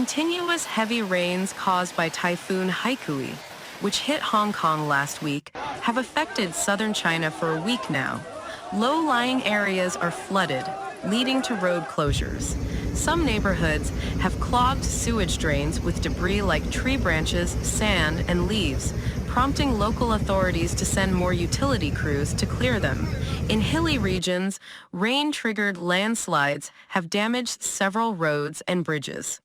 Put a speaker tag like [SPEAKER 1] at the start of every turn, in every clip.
[SPEAKER 1] Continuous heavy rains caused by Typhoon Haikui, which hit Hong Kong last week, have affected southern China for a week now. Low-lying areas are flooded, leading to road closures. Some neighborhoods have clogged sewage drains with debris like tree branches, sand, and leaves, prompting local authorities to send more utility crews to clear them. In hilly regions, rain-triggered landslides have damaged several roads and bridges.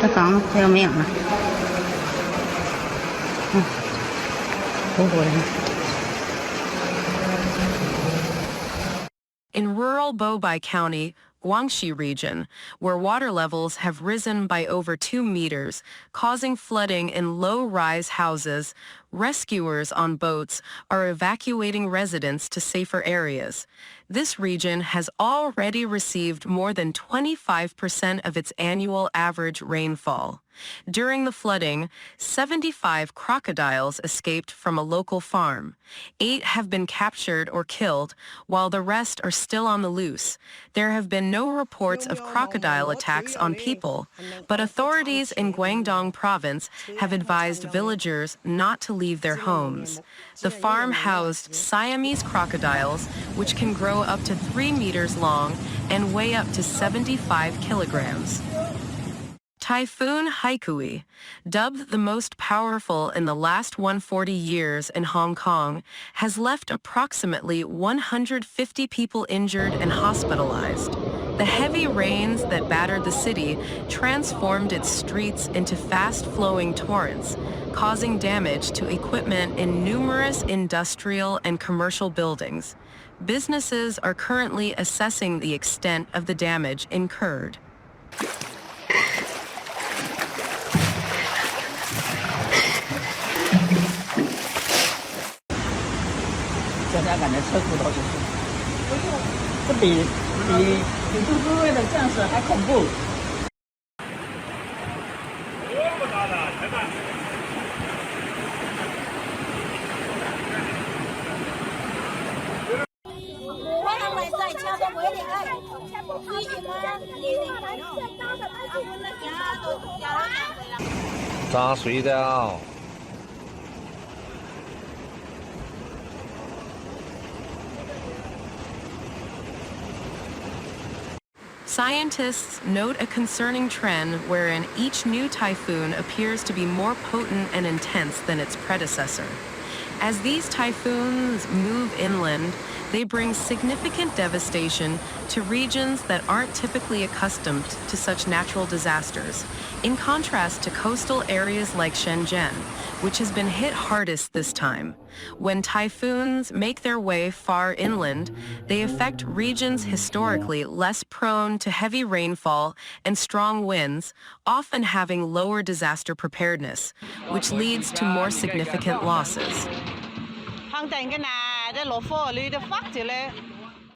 [SPEAKER 2] 这房子快要没有了，活活的。
[SPEAKER 1] In rural Bobai County, Guangxi region, where water levels have risen by over 2 meters, causing flooding in low-rise houses, rescuers on boats are evacuating residents to safer areas. This region has already received more than 25% of its annual average rainfall. During the flooding, 75 crocodiles escaped from a local farm. 8 have been captured or killed, while the rest are still on the loose. There have been no reports of crocodile attacks on people, but authorities in Guangdong province have advised villagers not to leave their homes. The farm housed Siamese crocodiles, which can grow up to 3 meters long and weigh up to 75 kilograms. Typhoon Haikui, dubbed the most powerful in the last 140 years in Hong Kong, has left approximately 150 people injured and hospitalized. The heavy rains that battered the city transformed its streets into fast-flowing torrents, causing damage to equipment in numerous industrial and commercial buildings. Businesses are currently assessing the extent of the damage incurred.
[SPEAKER 2] 大家感觉车骨头就是，这比嘟嘟位的降水还恐怖。
[SPEAKER 3] 多么大的，来吧！
[SPEAKER 4] 扎水的。
[SPEAKER 1] Scientists note a concerning trend wherein each new typhoon appears to be more potent and intense than its predecessor. As these typhoons move inland, they bring significant devastation to regions that aren't typically accustomed to such natural disasters, in contrast to coastal areas like Shenzhen, which has been hit hardest this time. When typhoons make their way far inland, they affect regions historically less prone to heavy rainfall and strong winds, often having lower disaster preparedness, which leads to more significant losses.